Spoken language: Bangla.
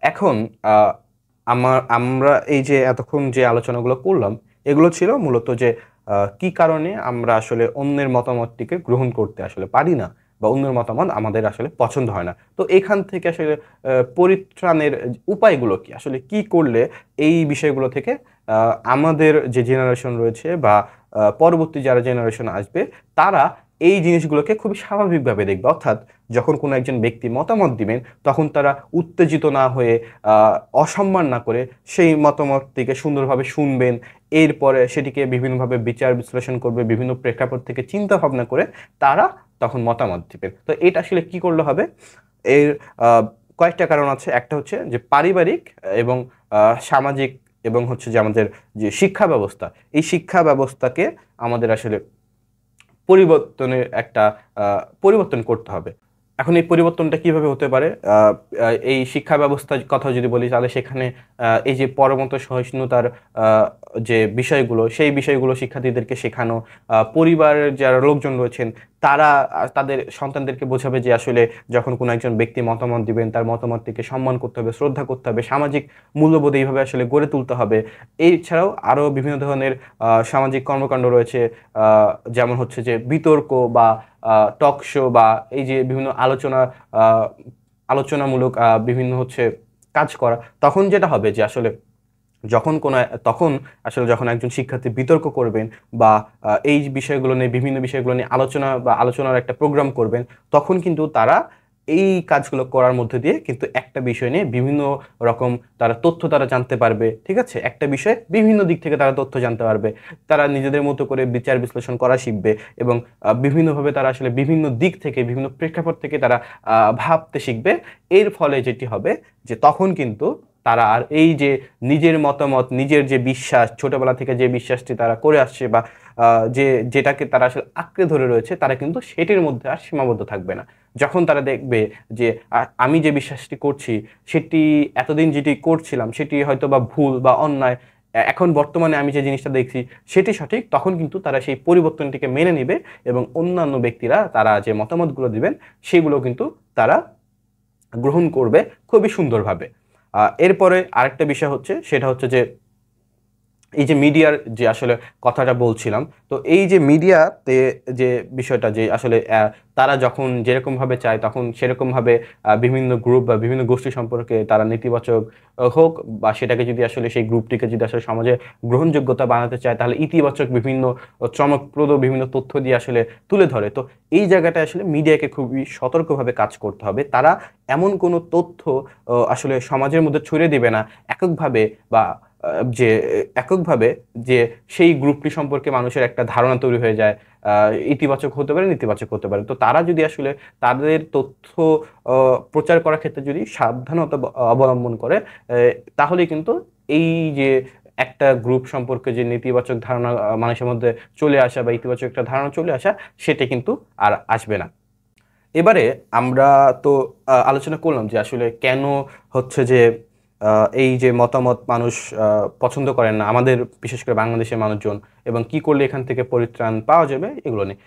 এখন আমরা এই যে এতক্ষণ যে আলোচনাগুলো করলাম, এগুলো ছিল মূলত যে কি কারণে আমরা আসলে অন্যের মতামতটিকে গ্রহণ করতে আসলে পারি না, বা অন্যের মতামত আমাদের আসলে পছন্দ হয় না। তো এখান থেকে আসলে পরিত্রাণের উপায়গুলো কি, আসলে কি করলে এই বিষয়গুলো থেকে আমাদের যে জেনারেশন রয়েছে বা পরবর্তী যারা জেনারেশন আসবে, তারা এই জিনিসগুলোকে খুবই স্বাভাবিকভাবে দেখবে। অর্থাৎ যখন কোনো একজন ব্যক্তি মতামত দিবেন, তখন তারা উত্তেজিত না হয়ে, অসম্মান না করে সেই মতামতটিকে সুন্দরভাবে শুনবেন। এরপরে সেটিকে বিভিন্নভাবে বিচার বিশ্লেষণ করবে, বিভিন্ন প্রেক্ষাপট থেকে চিন্তা ভাবনা করে তারা তখন মতামত দিবেন। তো এটা আসলে কি করলে হবে? এর কয়েকটা কারণ আছে। একটা হচ্ছে যে পারিবারিক এবং সামাজিক, এবং হচ্ছে যে আমাদের যে শিক্ষা ব্যবস্থা, এই শিক্ষা ব্যবস্থাকে আমাদের আসলে পরিবর্তনের একটা পরিবর্তন করতে হবে। এখন এই পরিবর্তনটা কিভাবে হতে পারে? এই শিক্ষা ব্যবস্থার কথা যদি বলি, তাহলে সেখানে এই যে পরমত সহিষ্ণুতার যে বিষয়গুলো, সেই বিষয়গুলো শিক্ষার্থীদেরকে শেখানো, পরিবারের যারা লোকজন রয়েছেন তারা তাদের সন্তানদেরকে বোঝাবে যে আসলে যখন কোনো একজন ব্যক্তি মতামত দিবেন, তার মতামতটিকে সম্মান করতে হবে, শ্রদ্ধা করতে হবে, সামাজিক মূল্যবোধ এইভাবে আসলে গড়ে তুলতে হবে। এছাড়াও আরও বিভিন্ন ধরনের সামাজিক কর্মকাণ্ড রয়েছে, যেমন হচ্ছে যে বিতর্ক বা টক শো, বা এই যে বিভিন্ন আহ, আলোচনামূলক বিভিন্ন হচ্ছে কাজ করা। তখন যেটা হবে যে আসলে যখন কোনো তখন আসলে যখন একজন শিক্ষার্থী বিতর্ক করবেন, বা এই বিষয়গুলো নিয়ে, বিভিন্ন বিষয়গুলো নিয়ে আলোচনা বা আলোচনার একটা প্রোগ্রাম করবেন, তখন কিন্তু তারা এই কাজগুলো করার মধ্যে দিয়ে কিন্তু একটা বিষয় নিয়ে বিভিন্ন রকম তারা তথ্য তারা জানতে পারবে। ঠিক আছে, একটা বিষয়ে বিভিন্ন দিক থেকে তারা তথ্য জানতে পারবে। তারা নিজেদের মতো করে বিচার বিশ্লেষণ করা শিখবে, এবং বিভিন্নভাবে তারা আসলে বিভিন্ন দিক থেকে, বিভিন্ন প্রেক্ষাপট থেকে তারা ভাবতে শিখবে। এর ফলে যেটি হবে যে তখন কিন্তু তারা আর এই যে নিজের মতামত, নিজের যে বিশ্বাস, ছোটবেলা থেকে যে বিশ্বাসটি তারা করে আসছে, বা যে যেটাকে তারা আসলে আঁকড়ে ধরে রয়েছে, তারা কিন্তু সেটির মধ্যে আর সীমাবদ্ধ থাকবে না। যখন তারা দেখবে যে আমি যে বিশ্বাসটি করছি, সেটি এতদিন যেটি করছিলাম সেটি হয়তো বা ভুল বা অন্যায়, এখন বর্তমানে আমি যে জিনিসটা দেখছি সেটি সঠিক, তখন কিন্তু তারা সেই পরিবর্তনটিকে মেনে নিবে, এবং অন্যান্য ব্যক্তিরা তারা যে মতামতগুলো দিবেন সেগুলো কিন্তু তারা গ্রহণ করবে খুবই সুন্দরভাবে। এরপরে আরেকটা বিষয় হচ্ছে, সেটা হচ্ছে যে এই যে মিডিয়ার যে আসলে কথাটা বলছিলাম, তো এই যে মিডিয়াতে যে বিষয়টা, যে আসলে তারা যখন যেরকমভাবে চায় তখন সেরকমভাবে বিভিন্ন গ্রুপ বা বিভিন্ন গোষ্ঠী সম্পর্কে তারা নেতিবাচক হোক, বা সেটাকে যদি আসলে সেই গ্রুপটিকে যদি আসলে সমাজে গ্রহণযোগ্যতা বানাতে চায়, তাহলে ইতিবাচক বিভিন্ন চমকপ্রদ বিভিন্ন তথ্য দিয়ে আসলে তুলে ধরে। তো এই জায়গাটা আসলে মিডিয়াকে খুবই সতর্কভাবে কাজ করতে হবে। তারা এমন কোনো তথ্য আসলে সমাজের মধ্যে ছড়িয়ে দিবে না এককভাবে, বা যে এককভাবে, যে সেই গ্রুপটি সম্পর্কে মানুষের একটা ধারণা তৈরি হয়ে যায়। ইতিবাচক হতে পারে, নেতিবাচক হতে পারে। তো তারা যদি আসলে তাদের তথ্য প্রচার করার ক্ষেত্রে যদি সাবধানতা অবলম্বন করে, তাহলে কিন্তু এই যে একটা গ্রুপ সম্পর্কে যে নেতিবাচক ধারণা মানুষের মধ্যে চলে আসা, বা ইতিবাচক একটা ধারণা চলে আসা, সেটা কিন্তু আর আসবে না। এবারে আমরা তো আলোচনা করলাম যে আসলে কেন হচ্ছে যে এই যে মতামত মানুষ পছন্দ করেন না আমাদের, বিশেষ করে বাংলাদেশের মানুষজন, এবং কি করলে এখান থেকে পরিত্রাণ পাওয়া যাবে, এগুলো নিয়ে।